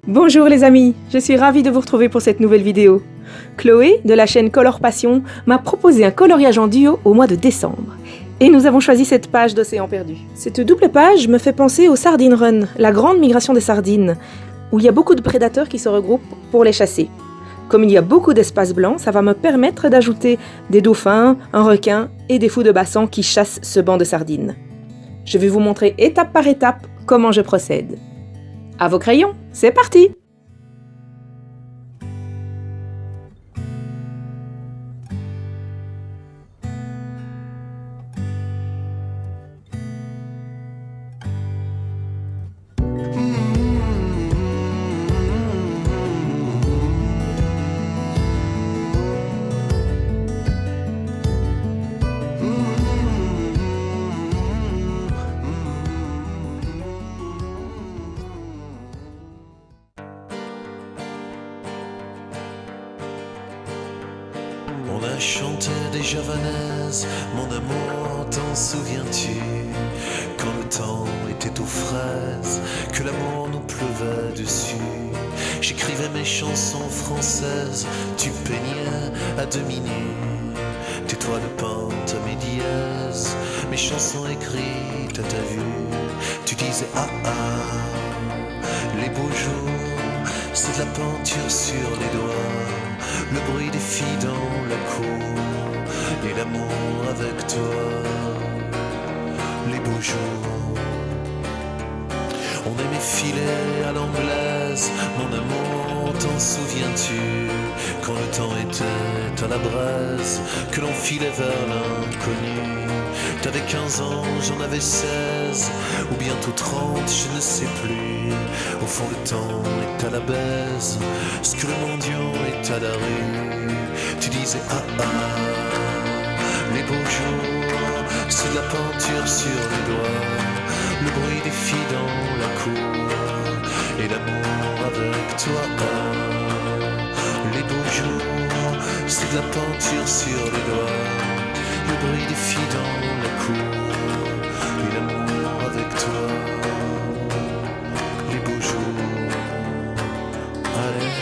Bonjour les amis, je suis ravie de vous retrouver pour cette nouvelle vidéo. Chloé, de la chaîne Color Passion, m'a proposé un coloriage en duo au mois de décembre. Et nous avons choisi cette page d'Océan Perdu. Cette double page me fait penser au Sardine Run, la grande migration des sardines, où il y a beaucoup de prédateurs qui se regroupent pour les chasser. Comme il y a beaucoup d'espaces blancs, ça va me permettre d'ajouter des dauphins, un requin et des fous de bassan qui chassent ce banc de sardines. Je vais vous montrer étape par étape comment je procède. À vos crayons, c'est parti! On a chanté des javanaises, mon amour, t'en souviens-tu? Quand le temps était aux fraises, que l'amour nous pleuvait dessus. J'écrivais mes chansons françaises, tu peignais à demi nu. Tes toits de pente à mes dièses, mes chansons écrites à ta vue. Tu disais ah ah, les beaux jours, c'est de la peinture sur les doigts. Le bruit des filles dans la cour et l'amour avec toi, les beaux jours. On aimait filer à l'anglaise, mon amour, t'en souviens-tu? Quand le temps était à la braise, que l'on filait vers l'inconnu. T'avais 15 ans, j'en avais 16, ou bientôt 30, je ne sais plus. Au fond le temps est à la baise, ce que le mendiant est à la rue. Tu disais ah ah, les beaux jours, c'est de la peinture sur les doigts. Le bruit des filles dans la cour et l'amour avec toi. Les beaux jours, c'est de la peinture sur les doigts. Le bruit des filles dans la cour et l'amour avec toi. Les beaux jours, allez.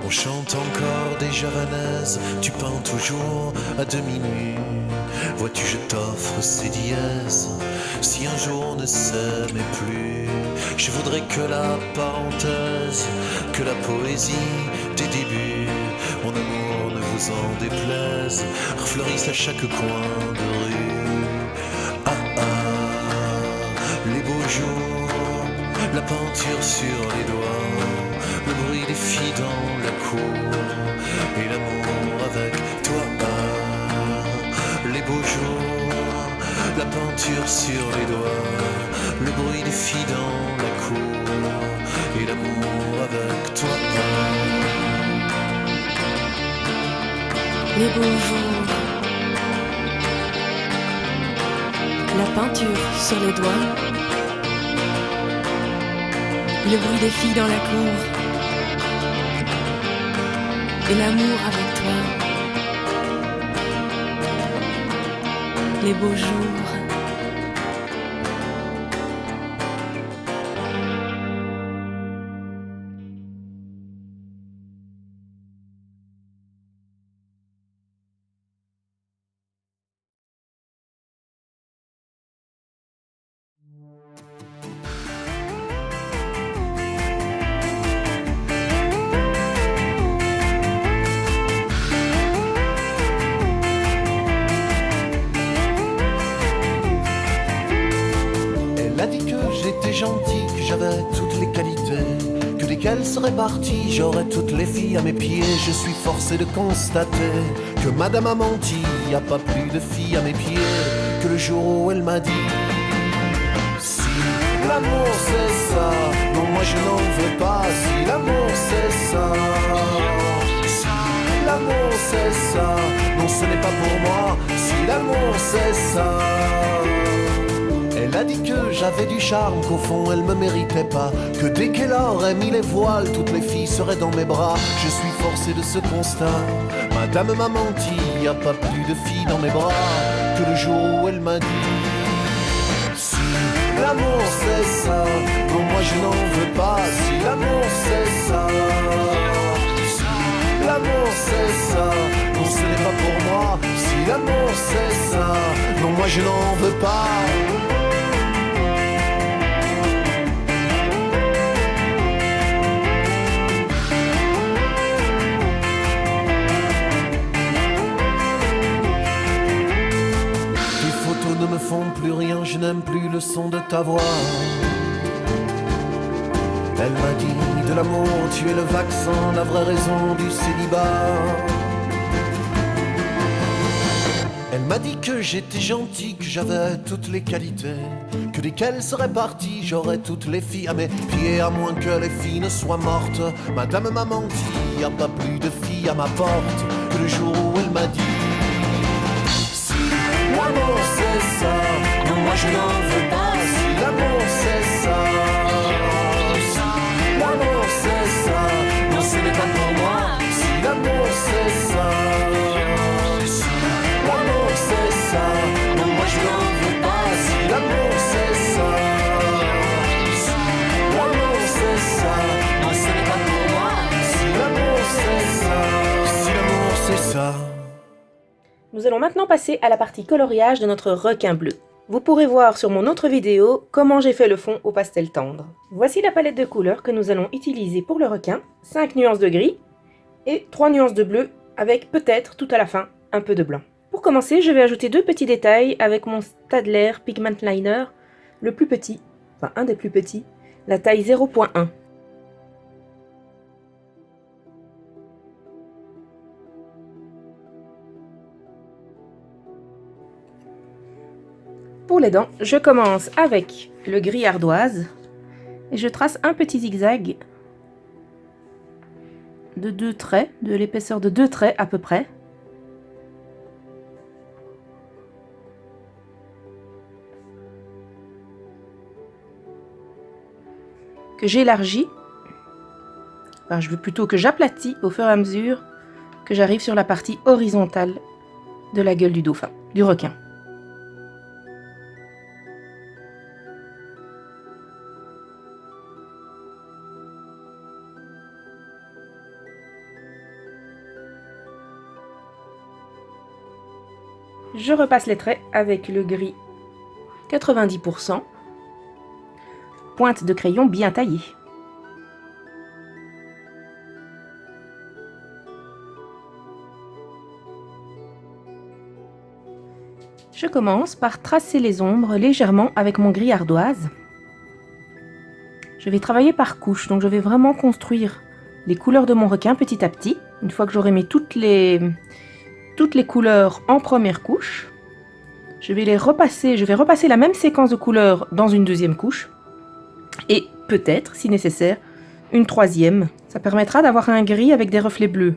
On chante encore des javanaises, tu peins toujours à demi nu. Vois-tu, je t'offre ces dièses, si un jour on ne s'aimait plus. Je voudrais que la parenthèse, que la poésie des débuts, mon amour ne vous en déplaise, refleurisse à chaque coin de rue. Ah ah, les beaux jours, la peinture sur les doigts, le bruit des filles dans la cour et l'amour avec toi. Les beaux jours, la peinture sur les doigts, le bruit des filles dans la cour et l'amour avec toi. Les beaux jours, la peinture sur les doigts, le bruit des filles dans la cour et l'amour avec toi. Les beaux jours. Elle a dit que j'étais gentil, que j'avais toutes les qualités, que dès qu'elle serait partie, j'aurais toutes les filles à mes pieds. Je suis forcé de constater que madame a menti, y a pas plus de filles à mes pieds que le jour où elle m'a dit: si l'amour c'est ça, non moi je n'en veux pas. Si l'amour c'est ça, si l'amour c'est ça, non ce n'est pas pour moi. Si l'amour c'est ça. Elle a dit que j'avais du charme, qu'au fond elle me méritait pas, que dès qu'elle aurait mis les voiles, toutes les filles seraient dans mes bras. Je suis forcé de ce constat, madame m'a menti, y a pas plus de filles dans mes bras que le jour où elle m'a dit. Si l'amour c'est ça, non moi je n'en veux pas. Si l'amour c'est ça, si l'amour c'est ça, non ce n'est pas pour moi. Si l'amour c'est ça, non moi je n'en veux pas. Ne me font plus rien, je n'aime plus le son de ta voix. Elle m'a dit de l'amour, tu es le vaccin, la vraie raison du célibat. Elle m'a dit que j'étais gentil, que j'avais toutes les qualités, que dès qu'elle serait partie, j'aurais toutes les filles à mes pieds, à moins que les filles ne soient mortes. Madame m'a menti, y a pas plus de filles à ma porte que le jour où elle m'a dit. L'amour c'est ça, non moi je n'en veux pas. Si l'amour c'est ça, si l'amour c'est ça, non ce n'est pas pour moi. Si l'amour c'est ça, si l'amour c'est ça, non moi je n'en veux pas. Si l'amour c'est ça, si l'amour c'est ça, non ce n'est pas pour moi. Si l'amour c'est ça, si l'amour c'est ça. Nous allons maintenant passer à la partie coloriage de notre requin bleu. Vous pourrez voir sur mon autre vidéo comment j'ai fait le fond au pastel tendre. Voici la palette de couleurs que nous allons utiliser pour le requin. 5 nuances de gris et 3 nuances de bleu avec peut-être tout à la fin un peu de blanc. Pour commencer, je vais ajouter 2 petits détails avec mon Staedtler Pigment Liner, le plus petit, enfin un des plus petits, la taille 0.1. Pour les dents, je commence avec le gris ardoise et je trace un petit zigzag de 2 traits, de l'épaisseur de 2 traits à peu près. Que j'élargis, enfin je veux plutôt que j'aplatis au fur et à mesure que j'arrive sur la partie horizontale de la gueule du dauphin, du requin. Je repasse les traits avec le gris 90%, pointe de crayon bien taillée. Je commence par tracer les ombres légèrement avec mon gris ardoise. Je vais travailler par couches, donc je vais vraiment construire les couleurs de mon requin petit à petit. Une fois que j'aurai mis toutes les couleurs en première couche, je vais repasser la même séquence de couleurs dans une deuxième couche et peut-être, si nécessaire, une troisième. Ça permettra d'avoir un gris avec des reflets bleus.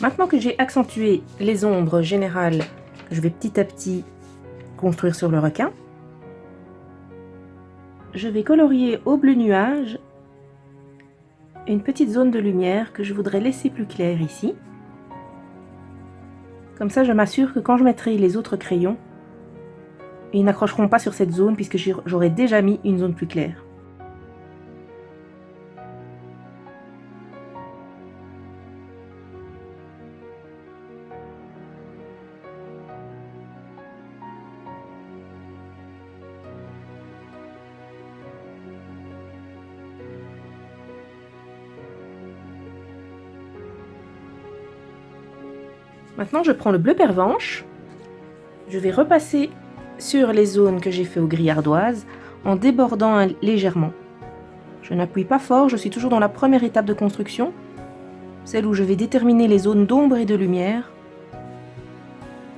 Maintenant que j'ai accentué les ombres générales, que je vais petit à petit construire sur le requin, je vais colorier au bleu nuage une petite zone de lumière que je voudrais laisser plus claire ici. Comme ça, je m'assure que quand je mettrai les autres crayons, ils n'accrocheront pas sur cette zone puisque j'aurai déjà mis une zone plus claire. Maintenant, je prends le bleu pervenche. Je vais repasser sur les zones que j'ai fait au gris ardoise en débordant légèrement. Je n'appuie pas fort, je suis toujours dans la première étape de construction, celle où je vais déterminer les zones d'ombre et de lumière.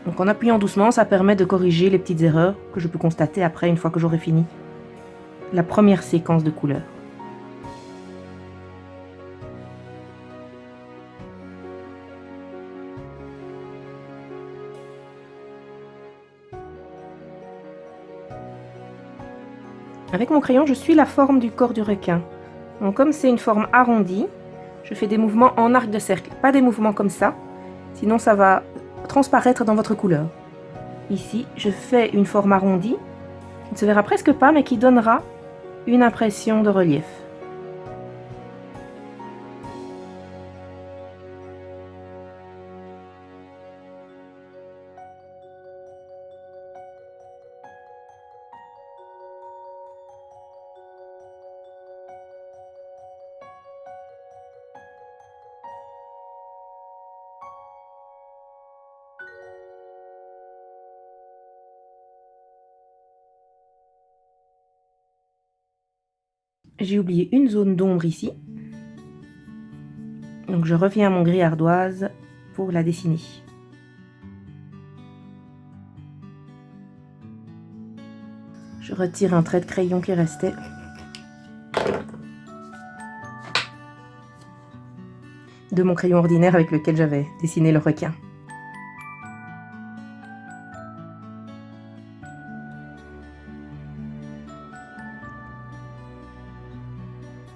Donc en appuyant doucement, ça permet de corriger les petites erreurs que je peux constater après une fois que j'aurai fini la première séquence de couleurs. Avec mon crayon, je suis la forme du corps du requin. Donc comme c'est une forme arrondie, je fais des mouvements en arc de cercle, pas des mouvements comme ça, sinon ça va transparaître dans votre couleur. Ici, je fais une forme arrondie, qui ne se verra presque pas, mais qui donnera une impression de relief. J'ai oublié une zone d'ombre ici. Donc je reviens à mon gris ardoise pour la dessiner. Je retire un trait de crayon qui restait. De mon crayon ordinaire avec lequel j'avais dessiné le requin.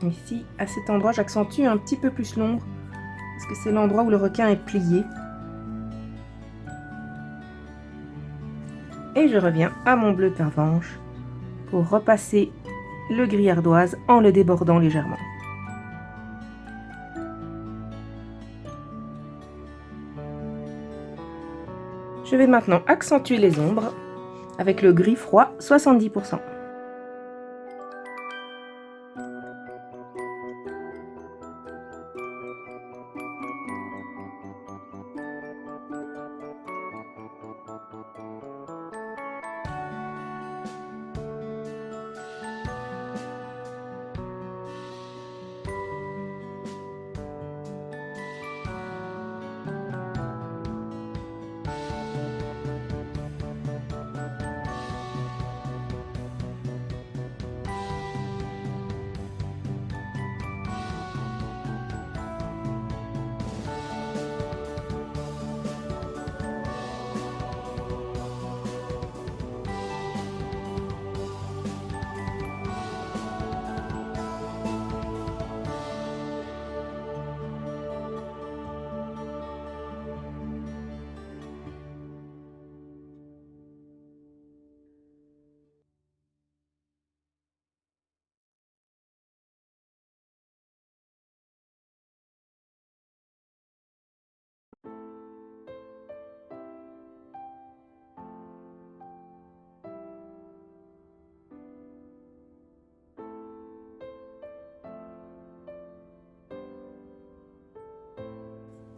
Ici, à cet endroit, j'accentue un petit peu plus l'ombre, parce que c'est l'endroit où le requin est plié. Et je reviens à mon bleu pervenche pour repasser le gris ardoise en le débordant légèrement. Je vais maintenant accentuer les ombres avec le gris froid 70%.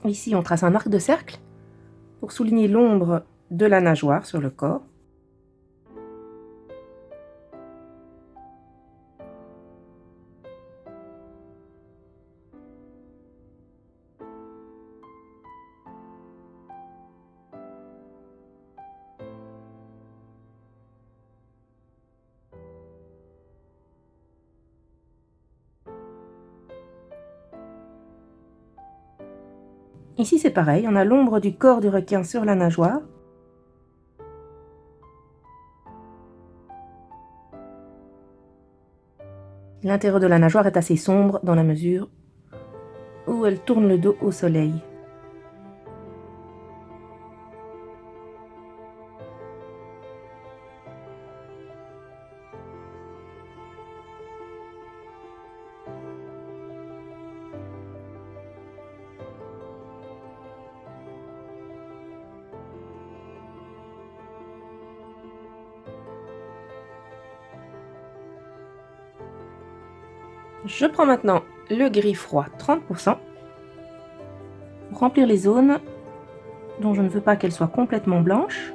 Ici, on trace un arc de cercle pour souligner l'ombre de la nageoire sur le corps. Ici, c'est pareil, on a l'ombre du corps du requin sur la nageoire. L'intérieur de la nageoire est assez sombre dans la mesure où elle tourne le dos au soleil. Je prends maintenant le gris froid 30% pour remplir les zones dont je ne veux pas qu'elles soient complètement blanches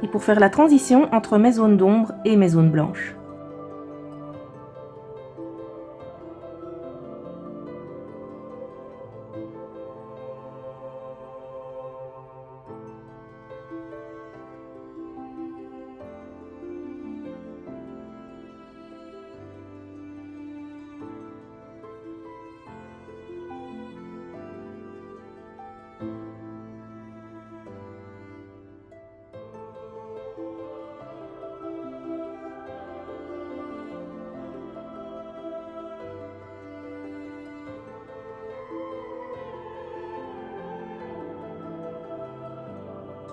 et pour faire la transition entre mes zones d'ombre et mes zones blanches.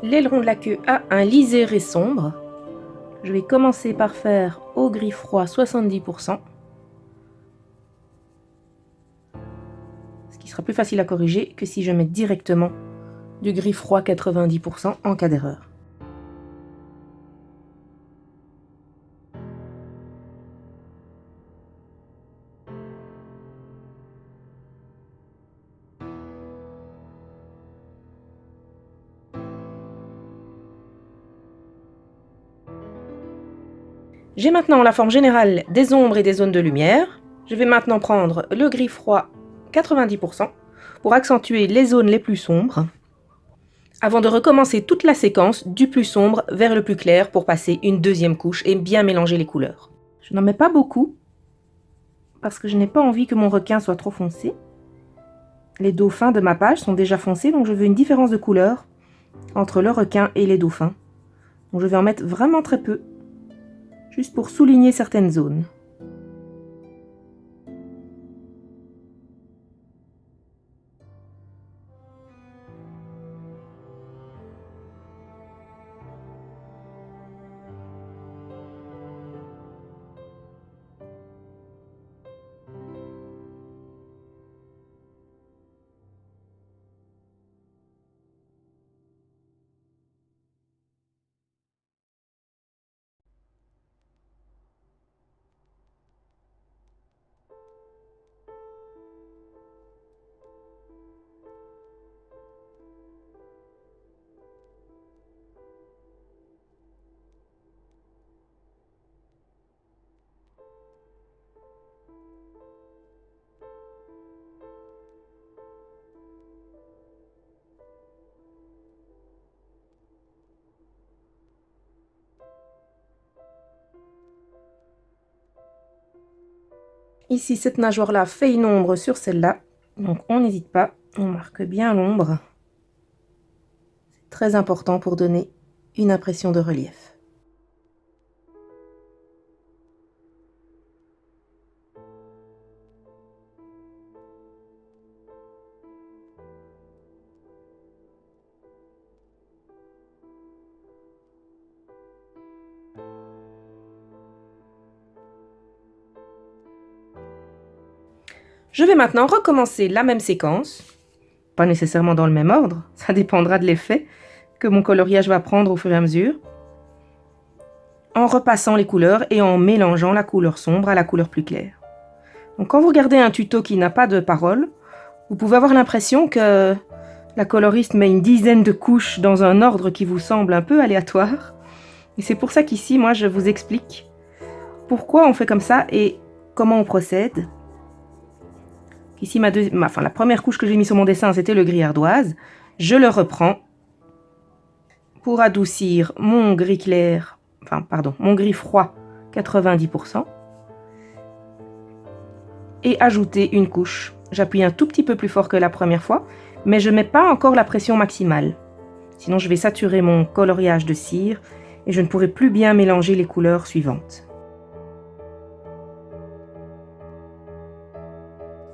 L'aileron de la queue a un liseré sombre. Je vais commencer par faire au gris froid 70%. Ce qui sera plus facile à corriger que si je mets directement du gris froid 90% en cas d'erreur. J'ai maintenant la forme générale des ombres et des zones de lumière. Je vais maintenant prendre le gris froid 90% pour accentuer les zones les plus sombres, avant de recommencer toute la séquence du plus sombre vers le plus clair pour passer une deuxième couche et bien mélanger les couleurs. Je n'en mets pas beaucoup, parce que je n'ai pas envie que mon requin soit trop foncé. Les dauphins de ma page sont déjà foncés, donc je veux une différence de couleur entre le requin et les dauphins. Donc je vais en mettre vraiment très peu, juste pour souligner certaines zones. Ici, cette nageoire-là fait une ombre sur celle-là, donc on n'hésite pas, on marque bien l'ombre. C'est très important pour donner une impression de relief. Je vais maintenant recommencer la même séquence, pas nécessairement dans le même ordre, ça dépendra de l'effet que mon coloriage va prendre au fur et à mesure, en repassant les couleurs et en mélangeant la couleur sombre à la couleur plus claire. Donc quand vous regardez un tuto qui n'a pas de parole, vous pouvez avoir l'impression que la coloriste met une dizaine de couches dans un ordre qui vous semble un peu aléatoire. Et c'est pour ça qu'ici, moi, je vous explique pourquoi on fait comme ça et comment on procède. Ici, la première couche que j'ai mise sur mon dessin, c'était le gris ardoise. Je le reprends pour adoucir mon gris clair, mon gris froid 90%. Et ajouter une couche. J'appuie un tout petit peu plus fort que la première fois, mais je ne mets pas encore la pression maximale. Sinon, je vais saturer mon coloriage de cire et je ne pourrai plus bien mélanger les couleurs suivantes.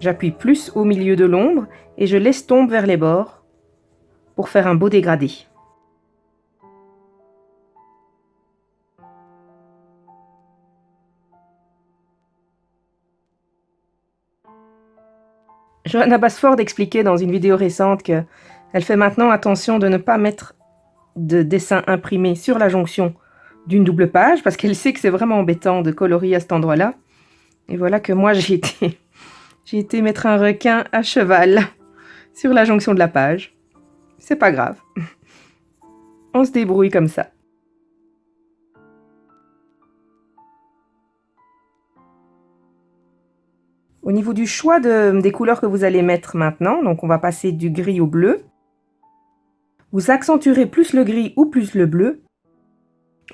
J'appuie plus au milieu de l'ombre et je l'estompe vers les bords pour faire un beau dégradé. Johanna Basford expliquait dans une vidéo récente qu'elle fait maintenant attention de ne pas mettre de dessin imprimé sur la jonction d'une double page parce qu'elle sait que c'est vraiment embêtant de colorier à cet endroit-là. Et voilà que moi j'ai été mettre un requin à cheval sur la jonction de la page. C'est pas grave. On se débrouille comme ça. Au niveau du choix des couleurs que vous allez mettre maintenant, donc on va passer du gris au bleu. Vous accentuerez plus le gris ou plus le bleu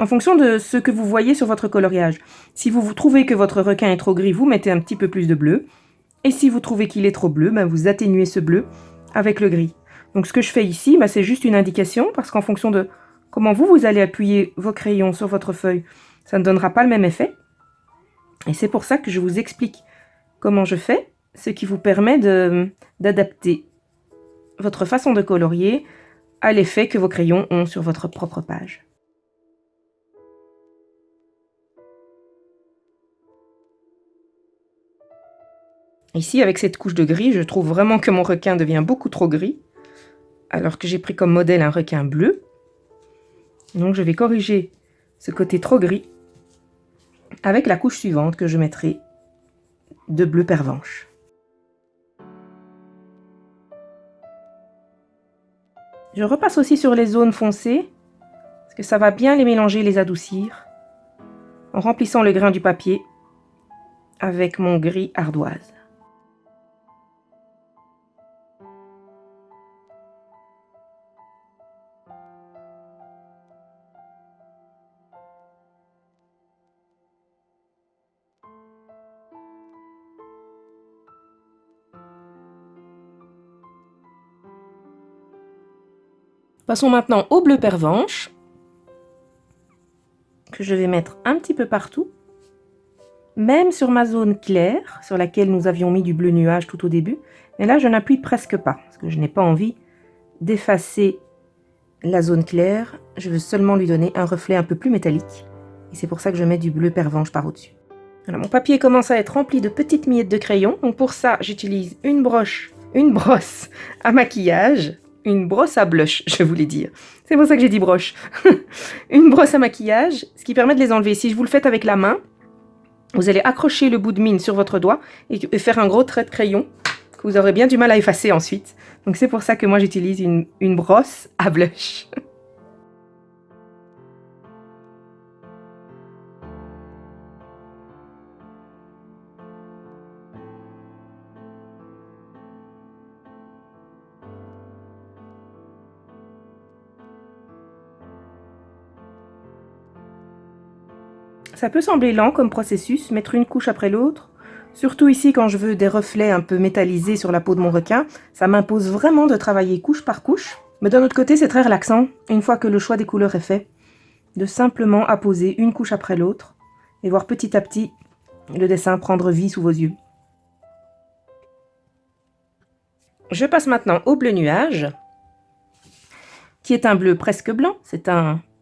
en fonction de ce que vous voyez sur votre coloriage. Si vous trouvez que votre requin est trop gris, vous mettez un petit peu plus de bleu. Et si vous trouvez qu'il est trop bleu, vous atténuez ce bleu avec le gris. Donc ce que je fais ici, c'est juste une indication parce qu'en fonction de comment vous allez appuyer vos crayons sur votre feuille, ça ne donnera pas le même effet. Et c'est pour ça que je vous explique comment je fais, ce qui vous permet d'adapter votre façon de colorier à l'effet que vos crayons ont sur votre propre page. Ici, avec cette couche de gris, je trouve vraiment que mon requin devient beaucoup trop gris, alors que j'ai pris comme modèle un requin bleu. Donc je vais corriger ce côté trop gris avec la couche suivante que je mettrai de bleu pervenche. Je repasse aussi sur les zones foncées, parce que ça va bien les mélanger, les adoucir, en remplissant le grain du papier avec mon gris ardoise. Passons maintenant au bleu pervenche, que je vais mettre un petit peu partout, même sur ma zone claire, sur laquelle nous avions mis du bleu nuage tout au début. Mais là, je n'appuie presque pas, parce que je n'ai pas envie d'effacer la zone claire. Je veux seulement lui donner un reflet un peu plus métallique. Et c'est pour ça que je mets du bleu pervenche par au-dessus. Voilà, mon papier commence à être rempli de petites miettes de crayon. Donc pour ça, j'utilise une brosse à maquillage. Une brosse à blush, je voulais dire. C'est pour ça que j'ai dit broche. Une brosse à maquillage, ce qui permet de les enlever. Si vous le faites avec la main, vous allez accrocher le bout de mine sur votre doigt et faire un gros trait de crayon que vous aurez bien du mal à effacer ensuite. Donc c'est pour ça que moi j'utilise une brosse à blush. Ça peut sembler lent comme processus, mettre une couche après l'autre. Surtout ici quand je veux des reflets un peu métallisés sur la peau de mon requin, ça m'impose vraiment de travailler couche par couche. Mais d'un autre côté, c'est très relaxant, une fois que le choix des couleurs est fait, de simplement apposer une couche après l'autre et voir petit à petit le dessin prendre vie sous vos yeux. Je passe maintenant au bleu nuage, qui est un bleu presque blanc.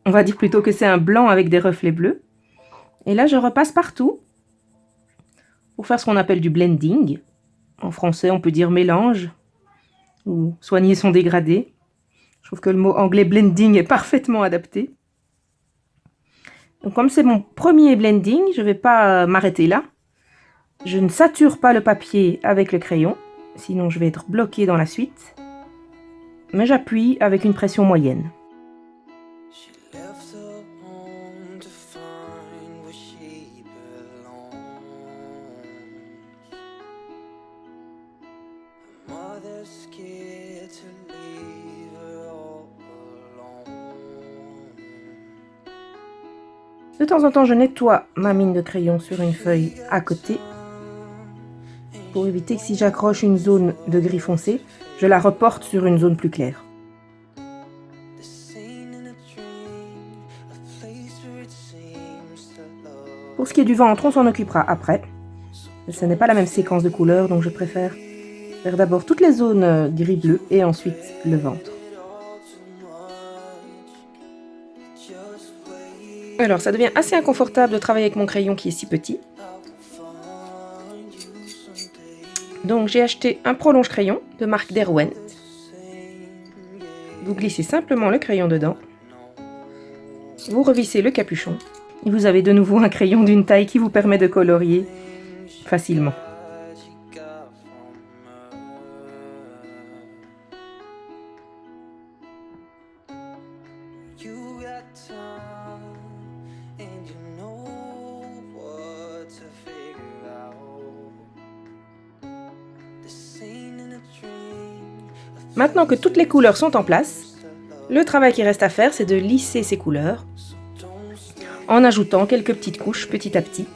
On va dire plutôt que c'est un blanc avec des reflets bleus. Et là, je repasse partout pour faire ce qu'on appelle du blending. En français, on peut dire mélange ou soigner son dégradé. Je trouve que le mot anglais blending est parfaitement adapté. Donc, comme c'est mon premier blending, je ne vais pas m'arrêter là. Je ne sature pas le papier avec le crayon, sinon je vais être bloquée dans la suite. Mais j'appuie avec une pression moyenne. De temps en temps, je nettoie ma mine de crayon sur une feuille à côté pour éviter que si j'accroche une zone de gris foncé, je la reporte sur une zone plus claire. Pour ce qui est du ventre, on s'en occupera après. Ce n'est pas la même séquence de couleurs, donc je préfère faire d'abord toutes les zones gris-bleu et ensuite le ventre. Alors, ça devient assez inconfortable de travailler avec mon crayon qui est si petit. Donc, j'ai acheté un prolonge crayon de marque Derwent. Vous glissez simplement le crayon dedans. Vous revissez le capuchon. Et vous avez de nouveau un crayon d'une taille qui vous permet de colorier facilement. Maintenant que toutes les couleurs sont en place, le travail qui reste à faire, c'est de lisser ces couleurs en ajoutant quelques petites couches petit à petit.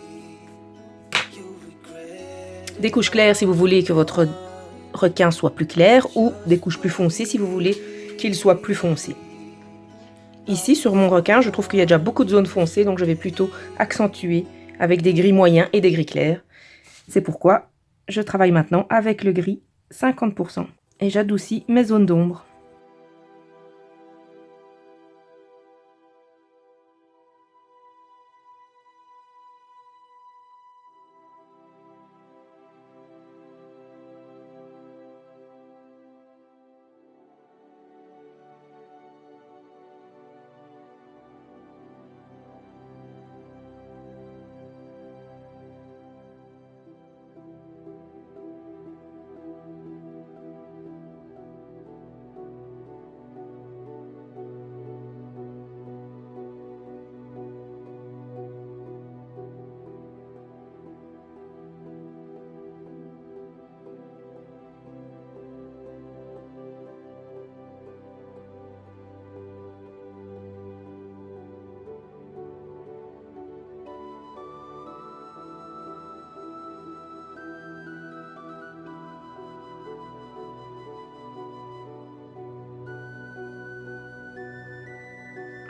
Des couches claires si vous voulez que votre requin soit plus clair ou des couches plus foncées si vous voulez qu'il soit plus foncé. Ici, sur mon requin, je trouve qu'il y a déjà beaucoup de zones foncées, donc je vais plutôt accentuer avec des gris moyens et des gris clairs. C'est pourquoi je travaille maintenant avec le gris 50%. Et j'adoucis mes zones d'ombre.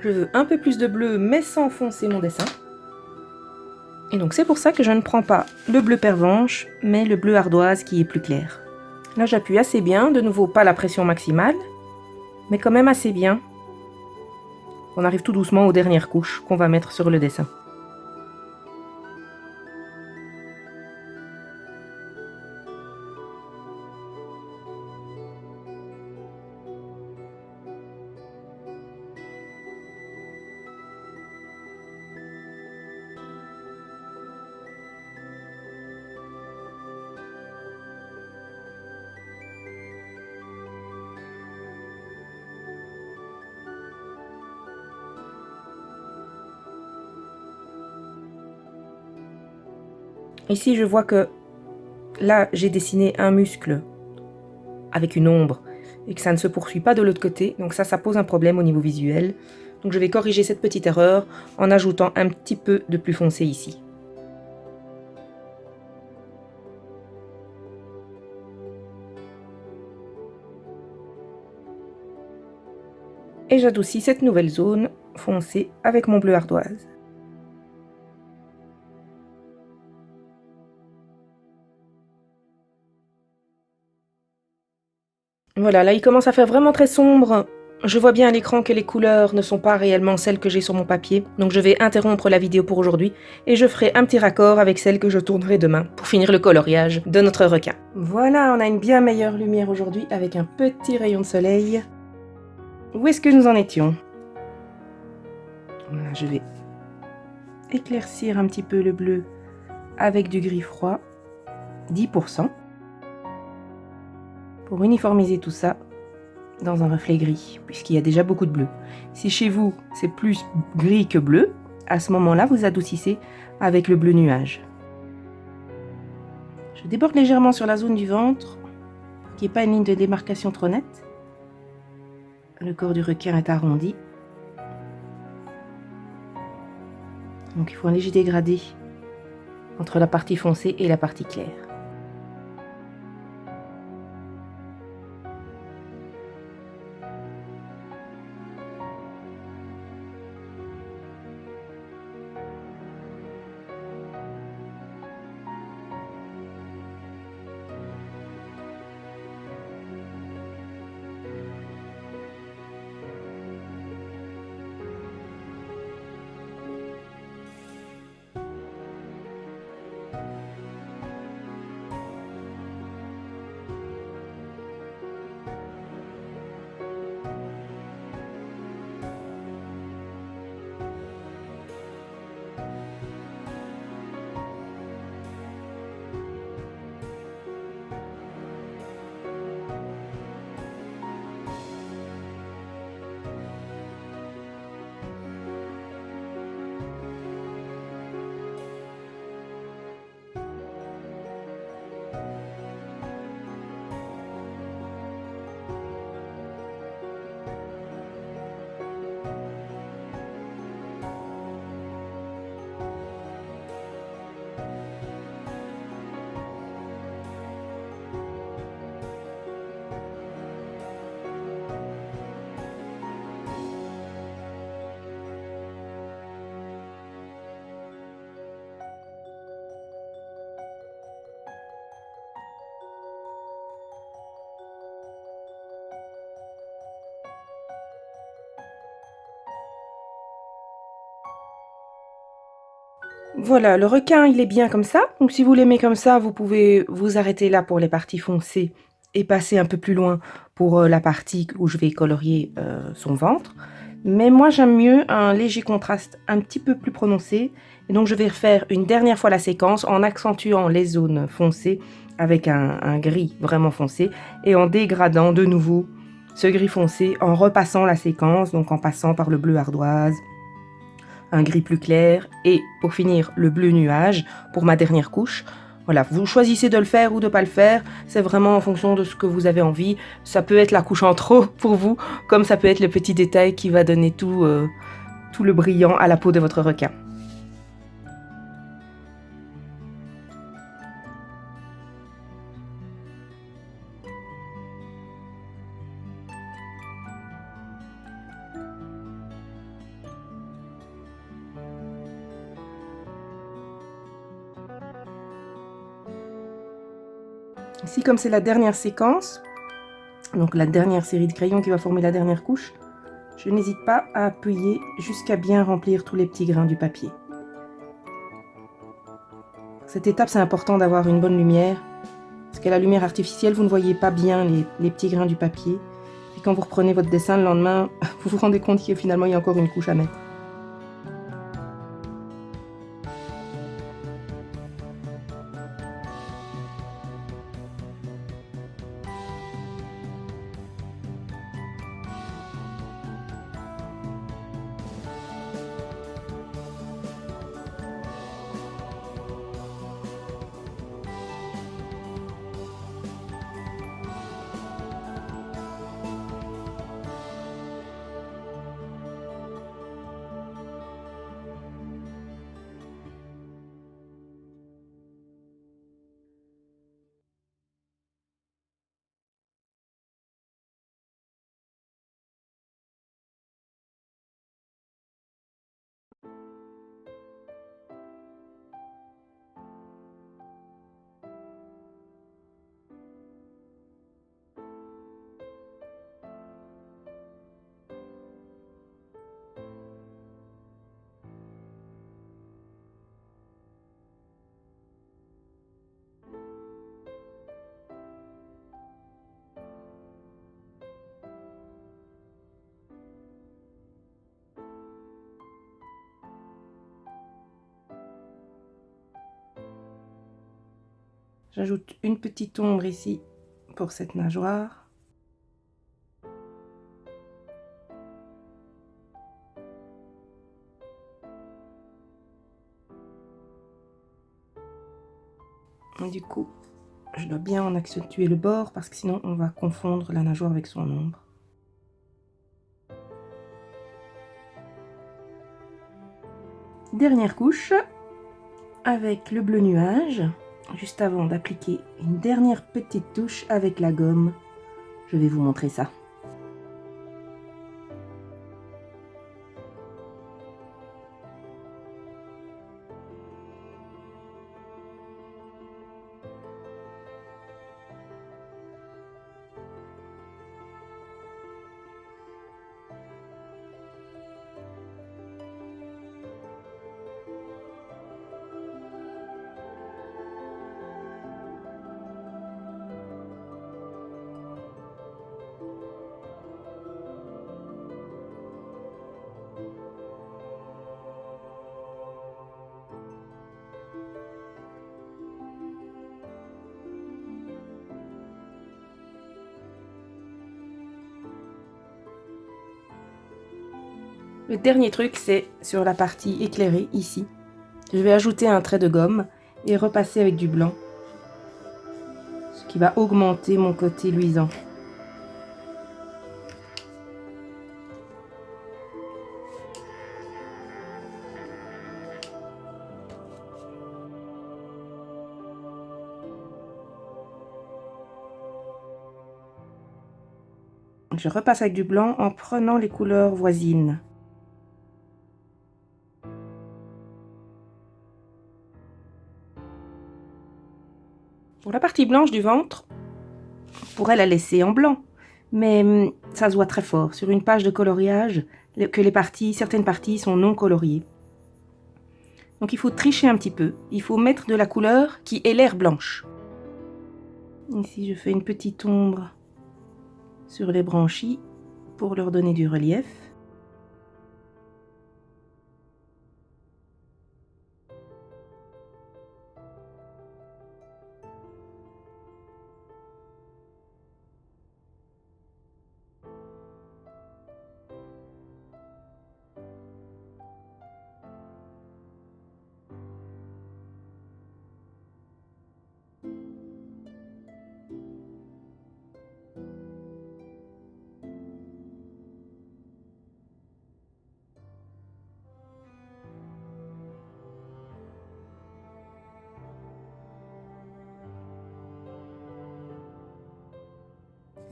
Je veux un peu plus de bleu mais sans foncer mon dessin. Et donc c'est pour ça que je ne prends pas le bleu pervenche mais le bleu ardoise qui est plus clair. Là j'appuie assez bien, de nouveau pas la pression maximale, mais quand même assez bien. On arrive tout doucement aux dernières couches qu'on va mettre sur le dessin. Ici, je vois que là, j'ai dessiné un muscle avec une ombre et que ça ne se poursuit pas de l'autre côté. Donc ça pose un problème au niveau visuel. Donc je vais corriger cette petite erreur en ajoutant un petit peu de plus foncé ici. Et j'adoucis cette nouvelle zone foncée avec mon bleu ardoise. Voilà, là il commence à faire vraiment très sombre. Je vois bien à l'écran que les couleurs ne sont pas réellement celles que j'ai sur mon papier, donc je vais interrompre la vidéo pour aujourd'hui et je ferai un petit raccord avec celles que je tournerai demain pour finir le coloriage de notre requin. Voilà, on a une bien meilleure lumière aujourd'hui avec un petit rayon de soleil. Où est-ce que nous en étions? Voilà, je vais éclaircir un petit peu le bleu avec du gris froid, 10%. Pour uniformiser tout ça dans un reflet gris, puisqu'il y a déjà beaucoup de bleu. Si chez vous, c'est plus gris que bleu, à ce moment-là, vous adoucissez avec le bleu nuage. Je déborde légèrement sur la zone du ventre, pour qu'il n'y ait pas une ligne de démarcation trop nette. Le corps du requin est arrondi. Donc il faut un léger dégradé entre la partie foncée et la partie claire. Voilà, le requin, il est bien comme ça. Donc si vous l'aimez comme ça, vous pouvez vous arrêter là pour les parties foncées et passer un peu plus loin pour la partie où je vais colorier son ventre. Mais moi, j'aime mieux un léger contraste un petit peu plus prononcé. Et donc, je vais refaire une dernière fois la séquence en accentuant les zones foncées avec un gris vraiment foncé et en dégradant de nouveau ce gris foncé en repassant la séquence, donc en passant par le bleu ardoise, un gris plus clair et pour finir le bleu nuage pour ma dernière couche. Voilà, vous choisissez de le faire ou de ne pas le faire, c'est vraiment en fonction de ce que vous avez envie. Ça peut être la couche en trop pour vous, comme ça peut être le petit détail qui va donner tout le brillant à la peau de votre requin. Ici, comme c'est la dernière séquence, donc la dernière série de crayons qui va former la dernière couche, je n'hésite pas à appuyer jusqu'à bien remplir tous les petits grains du papier. Cette étape, c'est important d'avoir une bonne lumière, parce qu'à la lumière artificielle, vous ne voyez pas bien les petits grains du papier. Et quand vous reprenez votre dessin le lendemain, vous vous rendez compte que finalement, il y a encore une couche à mettre. J'ajoute une petite ombre ici pour cette nageoire. Et du coup, je dois bien en accentuer le bord parce que sinon on va confondre la nageoire avec son ombre. Dernière couche avec le bleu nuage. Juste avant d'appliquer une dernière petite touche avec la gomme, je vais vous montrer ça. Le dernier truc, c'est sur la partie éclairée, ici. Je vais ajouter un trait de gomme et repasser avec du blanc, ce qui va augmenter mon côté luisant. Je repasse avec du blanc en prenant les couleurs voisines. Pour la partie blanche du ventre, on pourrait la laisser en blanc, mais ça se voit très fort sur une page de coloriage que certaines parties sont non coloriées. Donc il faut tricher un petit peu. Il faut mettre de la couleur qui ait l'air blanche. Ici, je fais une petite ombre sur les branchies pour leur donner du relief.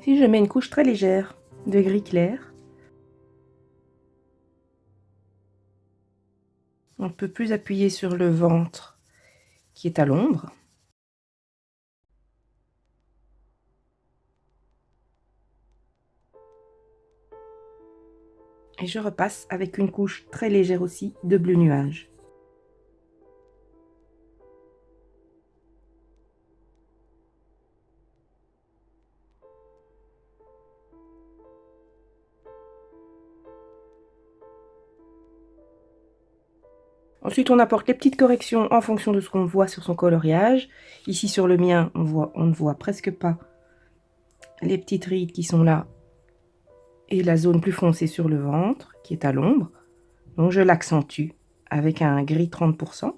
Ici, je mets une couche très légère de gris clair. Un peu plus appuyé sur le ventre qui est à l'ombre. Et je repasse avec une couche très légère aussi de bleu nuage. Ensuite, on apporte les petites corrections en fonction de ce qu'on voit sur son coloriage. Ici, sur le mien, on ne voit presque pas les petites rides qui sont là et la zone plus foncée sur le ventre qui est à l'ombre. Donc, je l'accentue avec un gris 30%.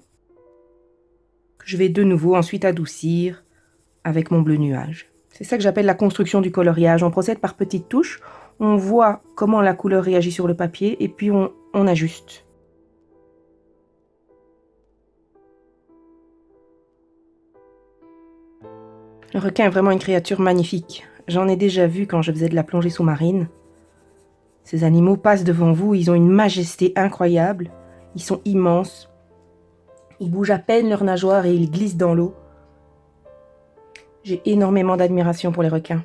Que je vais de nouveau ensuite adoucir avec mon bleu nuage. C'est ça que j'appelle la construction du coloriage. On procède par petites touches. On voit comment la couleur réagit sur le papier et puis on ajuste. Le requin est vraiment une créature magnifique. J'en ai déjà vu quand je faisais de la plongée sous-marine. Ces animaux passent devant vous, ils ont une majesté incroyable. Ils sont immenses. Ils bougent à peine leurs nageoires et ils glissent dans l'eau. J'ai énormément d'admiration pour les requins.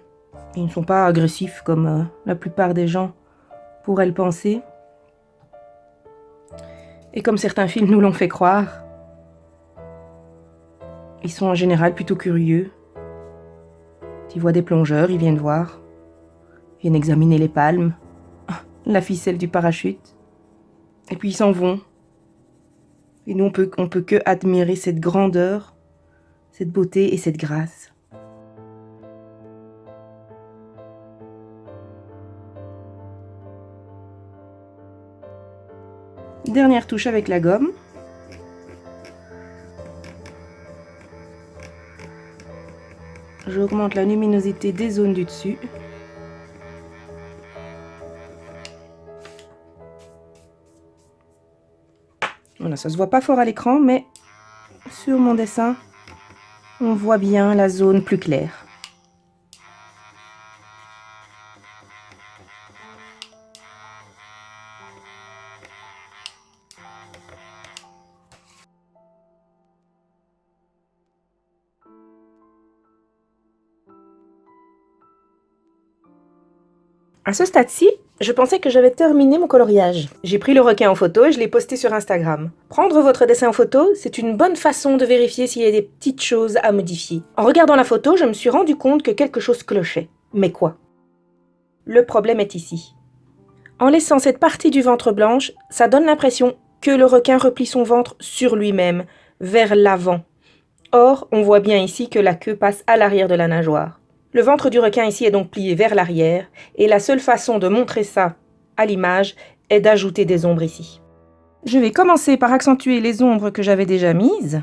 Ils ne sont pas agressifs comme la plupart des gens pourraient le penser. Et comme certains films nous l'ont fait croire, ils sont en général plutôt curieux. Ils voient des plongeurs, ils viennent voir. Ils viennent examiner les palmes, la ficelle du parachute. Et puis ils s'en vont. Et nous, on peut que admirer cette grandeur, cette beauté et cette grâce. Dernière touche avec la gomme. J'augmente la luminosité des zones du dessus. Voilà, ça se voit pas fort à l'écran, mais sur mon dessin, on voit bien la zone plus claire. À ce stade-ci, je pensais que j'avais terminé mon coloriage. J'ai pris le requin en photo et je l'ai posté sur Instagram. Prendre votre dessin en photo, c'est une bonne façon de vérifier s'il y a des petites choses à modifier. En regardant la photo, je me suis rendu compte que quelque chose clochait. Mais quoi? Le problème est ici. En laissant cette partie du ventre blanche, ça donne l'impression que le requin replie son ventre sur lui-même, vers l'avant. Or, on voit bien ici que la queue passe à l'arrière de la nageoire. Le ventre du requin ici est donc plié vers l'arrière, et la seule façon de montrer ça à l'image est d'ajouter des ombres ici. Je vais commencer par accentuer les ombres que j'avais déjà mises.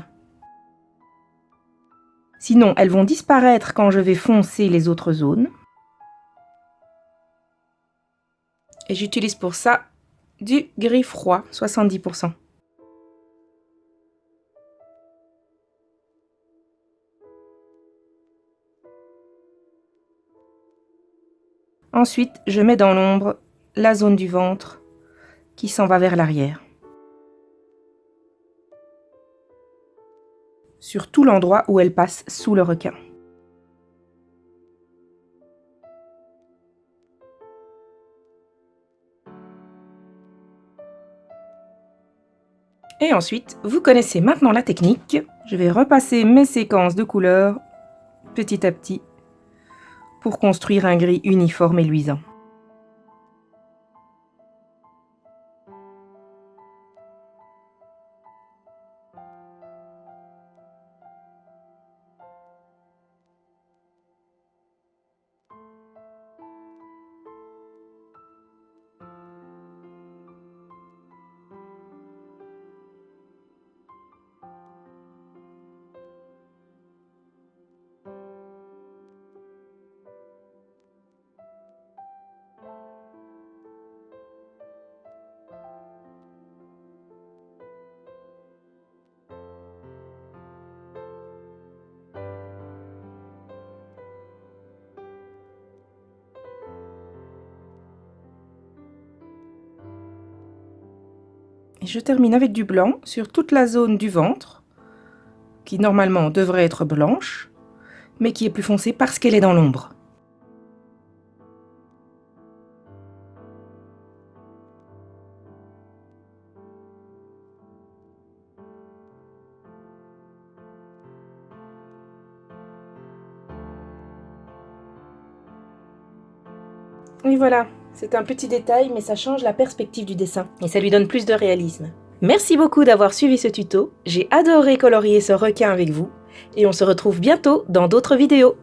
Sinon, elles vont disparaître quand je vais foncer les autres zones. Et j'utilise pour ça du gris froid, 70%. Ensuite, je mets dans l'ombre la zone du ventre qui s'en va vers l'arrière. Sur tout l'endroit où elle passe sous le requin. Et ensuite, vous connaissez maintenant la technique. Je vais repasser mes séquences de couleurs petit à petit pour construire un gris uniforme et luisant. Et je termine avec du blanc sur toute la zone du ventre, qui normalement devrait être blanche, mais qui est plus foncée parce qu'elle est dans l'ombre. Et voilà, c'est un petit détail, mais ça change la perspective du dessin, et ça lui donne plus de réalisme. Merci beaucoup d'avoir suivi ce tuto, j'ai adoré colorier ce requin avec vous, et on se retrouve bientôt dans d'autres vidéos.